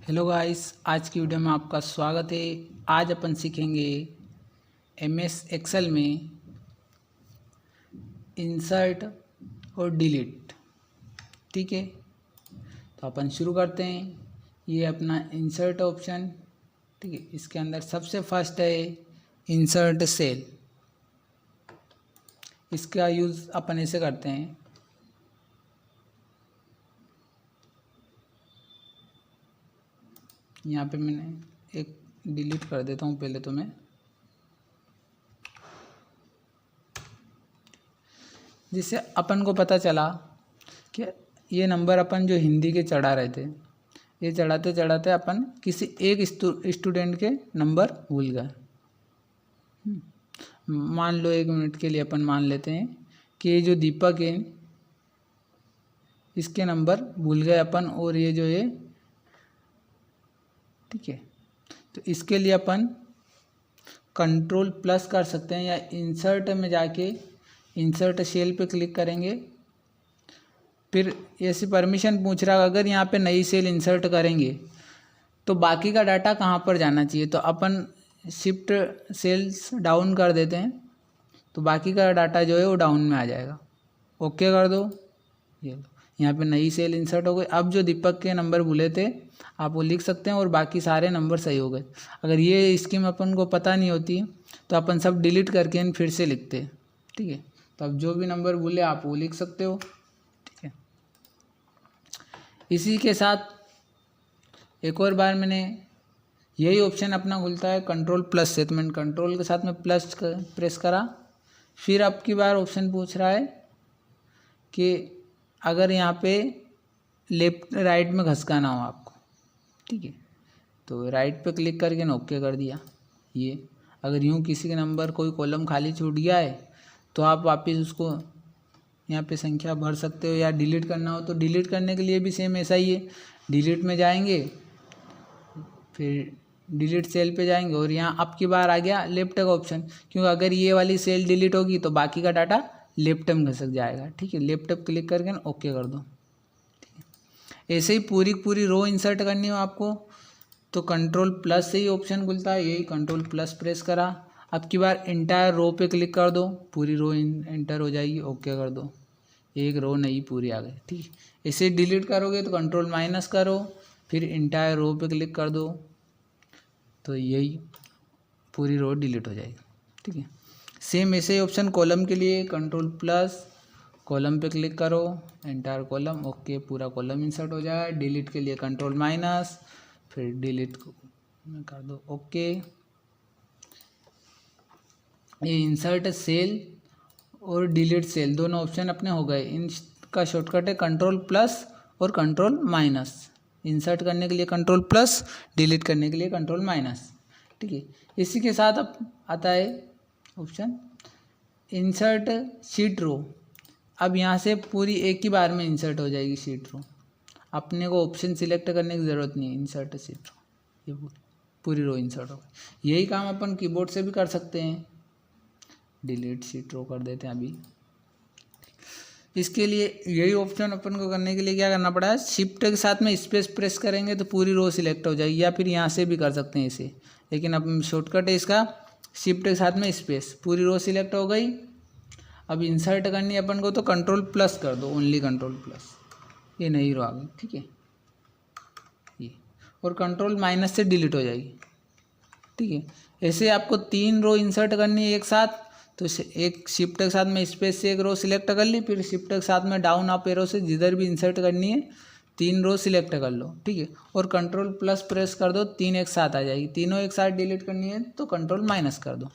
Hello guys, आज की video में आपका स्वागत है। आज अपन सीखेंगे एमएस एक्सेल में इंसर्ट और डिलीट। ठीक है, तो अपन शुरू करते हैं। ये अपना इंसर्ट ऑप्शन, ठीक है। इसके अंदर सबसे फर्स्ट है इंसर्ट सेल। इसका यूज़ अपन ऐसे करते हैं, यहाँ पे मैंने एक डिलीट कर देता हूँ पहले तो मैं। जिससे अपन को पता चला कि ये नंबर अपन जो हिंदी के चढ़ा रहे थे, ये चढ़ाते चढ़ाते अपन किसी एक स्टूडेंट के नंबर भूल गए। मान लो 1 मिनट के लिए अपन मान लेते हैं कि ये जो दीपक है इसके नंबर भूल गए अपन, और ये जो है, ठीक है। तो इसके लिए अपन कंट्रोल प्लस कर सकते हैं, या इंसर्ट में जाके इंसर्ट सेल पे क्लिक करेंगे। फिर ऐसी परमिशन पूछ रहा है, अगर यहाँ पे नई सेल इंसर्ट करेंगे तो बाकी का डाटा कहाँ पर जाना चाहिए। तो अपन शिफ्ट सेल्स डाउन कर देते हैं, तो बाकी का डाटा जो है वो डाउन में आ जाएगा। ओके कर दो, ये लो, यहाँ पे नई सेल इंसर्ट हो गई। अब जो दीपक के नंबर भूले थे आप वो लिख सकते हैं और बाकी सारे नंबर सही हो गए। अगर ये स्कीम अपन को पता नहीं होती तो अपन सब डिलीट करके फिर से लिखते हैं, ठीक है। तो अब जो भी नंबर भूले आप वो लिख सकते हो, ठीक है। इसी के साथ एक और बार मैंने यही ऑप्शन अपना खुलता है कंट्रोल प्लस से, तो मैंने कंट्रोल के साथ में प्लस प्रेस करा। फिर अब की बार ऑप्शन पूछ रहा है कि अगर यहाँ पे लेफ्ट राइट में घसकाना हो आपको, ठीक है, तो राइट पे क्लिक करके ना ओके कर दिया। ये अगर यूँ किसी के नंबर कोई कॉलम खाली छूट गया है तो आप वापस उसको यहाँ पे संख्या भर सकते हो, या डिलीट करना हो तो डिलीट करने के लिए भी सेम ऐसा ही है। डिलीट में जाएंगे, फिर डिलीट सेल पे जाएंगे और यहाँ अब की बार आ गया लेफ्ट का ऑप्शन, क्योंकि अगर ये वाली सेल डिलीट होगी तो बाकी का डाटा लेफ्ट में घसक जाएगा, ठीक है। लेफ्ट क्लिक करके ना ओके कर दो, ठीक है। ऐसे ही पूरी रो इंसर्ट करनी हो आपको तो कंट्रोल प्लस से ही ऑप्शन खुलता है, यही कंट्रोल प्लस प्रेस करा। अब की बार इंटायर रो पे क्लिक कर दो, पूरी रो इंटर हो जाएगी, ओके कर दो। एक रो नई पूरी आ गई, ठीक है। ऐसे डिलीट करोगे तो कंट्रोल माइनस करो, फिर इंटायर रो पे क्लिक कर दो, तो यही पूरी रो डिलीट हो जाएगी, ठीक है। सेम ऐसे ही ऑप्शन कॉलम के लिए कंट्रोल प्लस, कॉलम पे क्लिक करो, एंटायर कॉलम, ओके, पूरा कॉलम इंसर्ट हो जाए। डिलीट के लिए कंट्रोल माइनस, फिर डिलीट कर दो, ओके। ये इंसर्ट सेल और डिलीट सेल दोनों ऑप्शन अपने हो गए। इनका शॉर्टकट है कंट्रोल प्लस और कंट्रोल माइनस। इंसर्ट करने के लिए कंट्रोल प्लस, डिलीट करने के लिए कंट्रोल माइनस, ठीक है। इसी के साथ अब आता है ऑप्शन इंसर्ट शीट रो। अब यहाँ से पूरी एक ही बार में इंसर्ट हो जाएगी शीट रो, अपने को ऑप्शन सिलेक्ट करने की ज़रूरत नहीं है। इंसर्ट शीट रो, ये पूरी रो इंसर्ट हो गई। यही काम अपन कीबोर्ड से भी कर सकते हैं। डिलीट शीट रो कर देते हैं अभी। इसके लिए यही ऑप्शन अपन को करने के लिए क्या करना पड़ा है, शिफ्ट के साथ में स्पेस प्रेस करेंगे तो पूरी रो सिलेक्ट हो जाएगी, या फिर यहाँ से भी कर सकते हैं इसे, लेकिन अब शॉर्टकट है इसका शिफ्ट के साथ में स्पेस, पूरी रो सिलेक्ट हो गई। अब इंसर्ट करनी है अपन को तो कंट्रोल प्लस कर दो, ओनली कंट्रोल प्लस, ये नई रो आ गई, ठीक है। ये और कंट्रोल माइनस से डिलीट हो जाएगी, ठीक है। ऐसे आपको 3 रो इंसर्ट करनी है एक साथ, तो एक शिफ्ट के साथ में स्पेस से एक रो सिलेक्ट कर ली, फिर शिफ्ट के साथ में डाउन अप एरो से जिधर भी इंसर्ट करनी है 3 रो सिलेक्ट कर लो, ठीक है। और कंट्रोल प्लस प्रेस कर दो, 3 एक साथ आ जाएगी। तीनों एक साथ डिलीट करनी है तो कंट्रोल माइनस कर दो।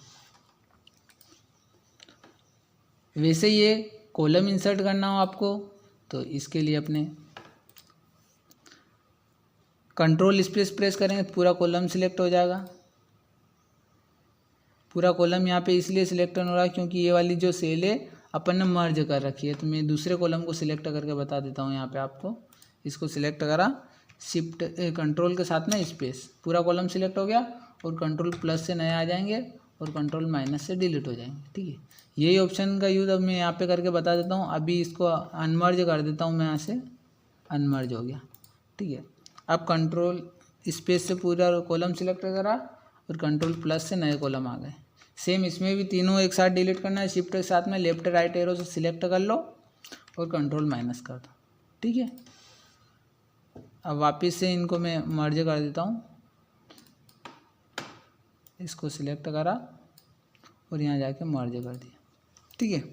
वैसे ये कॉलम इंसर्ट करना हो आपको तो इसके लिए अपने कंट्रोल स्पेस प्रेस करेंगे तो पूरा कॉलम सिलेक्ट हो जाएगा। पूरा कॉलम यहाँ पे इसलिए सिलेक्ट हो रहा है क्योंकि ये वाली जो सेल है अपन ने मर्ज कर रखी है। तो मैं दूसरे कॉलम को सिलेक्ट करके बता देता हूँ यहाँ पे आपको। इसको सिलेक्ट करा, शिफ्ट कंट्रोल के साथ में स्पेस, पूरा कॉलम सिलेक्ट हो गया, और कंट्रोल प्लस से नए आ जाएंगे और कंट्रोल माइनस से डिलीट हो जाएंगे। ठीक है, यही ऑप्शन का यूज़ अब मैं यहाँ पे करके बता देता हूँ। अभी इसको अनमर्ज कर देता हूँ मैं, यहाँ से अनमर्ज हो गया। ठीक है, अब कंट्रोल स्पेस से पूरा कॉलम सिलेक्ट करा और कंट्रोल प्लस से नए कॉलम आ गए। सेम इसमें भी तीनों एक साथ डिलीट करना है। शिफ्ट के साथ में लेफ्ट राइट एरो से सिलेक्ट कर लो और कंट्रोल माइनस कर दो। ठीक है, अब वापस से इनको मैं मर्ज कर देता हूँ। इसको सिलेक्ट करा और यहाँ जाके मर्ज कर दिया। ठीक है,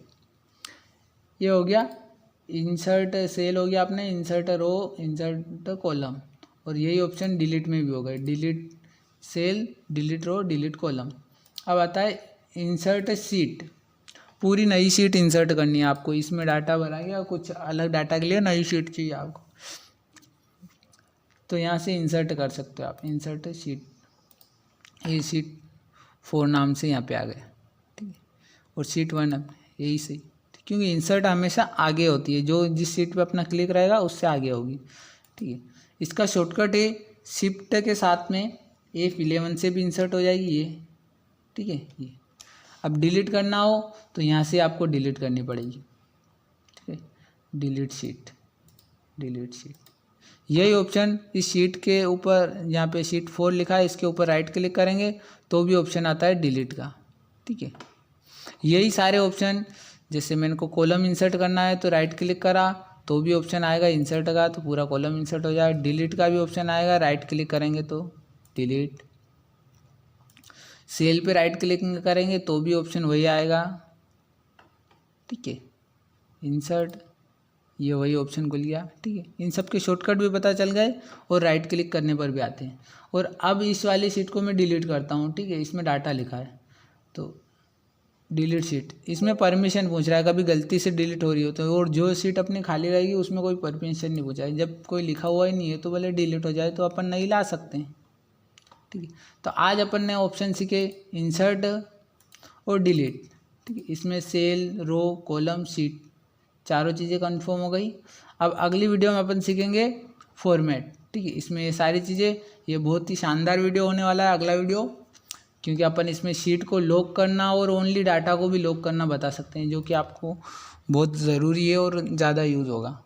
ये हो गया इंसर्ट सेल हो गया अपने, इंसर्ट रो, इंसर्ट कॉलम, और यही ऑप्शन डिलीट में भी हो गए, डिलीट सेल, डिलीट रो, डिलीट कॉलम। अब आता है इंसर्ट शीट। पूरी नई शीट इंसर्ट करनी है आपको। इसमें डाटा भरा गया, कुछ अलग डाटा के लिए नई शीट चाहिए आपको, तो यहाँ से इंसर्ट कर सकते हो आप। इंसर्ट शीट, ये शीट 4 नाम से यहाँ पे आ गया। ठीक है, और शीट 1 अपने यही सही, क्योंकि इंसर्ट हमेशा आगे होती है, जो जिस शीट पे अपना क्लिक रहेगा उससे आगे होगी। ठीक है, इसका शॉर्टकट है शिफ्ट के साथ में F11 से भी इंसर्ट हो जाएगी ये। ठीक है, ये अब डिलीट करना हो तो यहाँ से आपको डिलीट करनी पड़ेगी। ठीक है, डिलीट शीट, डिलीट शीट, यही ऑप्शन इस शीट के ऊपर, यहाँ पे शीट 4 लिखा है, इसके ऊपर राइट क्लिक करेंगे तो भी ऑप्शन आता है डिलीट का। ठीक है, यही सारे ऑप्शन, जैसे मैंने को कॉलम इंसर्ट करना है तो राइट क्लिक करा तो भी ऑप्शन आएगा इंसर्ट का, तो पूरा कॉलम इंसर्ट हो जाएगा। डिलीट का भी ऑप्शन आएगा, राइट क्लिक करेंगे तो डिलीट। सेल पे राइट क्लिक करेंगे तो भी ऑप्शन वही आएगा। ठीक है, इंसर्ट, ये वही ऑप्शन खुल गया। ठीक है, इन सब के शॉर्टकट भी पता चल गए और राइट क्लिक करने पर भी आते हैं। और अब इस वाली शीट को मैं डिलीट करता हूँ। ठीक है, इसमें डाटा लिखा है तो डिलीट शीट, इसमें परमिशन पूछ रहा है, कभी गलती से डिलीट हो रही हो तो, और जो सीट अपनी खाली रहेगी उसमें कोई परमिशन नहीं पूछा है। जब कोई लिखा हुआ ही नहीं है तो भले डिलीट हो जाए तो अपन नहीं ला सकते हैं। ठीक है, तो आज अपन ने ऑप्शन सीखे इंसर्ट और डिलीट। ठीक है, इसमें सेल, रो, कॉलम, शीट, चारों चीज़ें कंफर्म हो गई। अब अगली वीडियो में अपन सीखेंगे फॉर्मेट। ठीक है, इसमें ये सारी चीज़ें, ये बहुत ही शानदार वीडियो होने वाला है अगला वीडियो, क्योंकि अपन इसमें शीट को लॉक करना और ओनली डाटा को भी लॉक करना बता सकते हैं, जो कि आपको बहुत ज़रूरी है और ज़्यादा यूज़ होगा।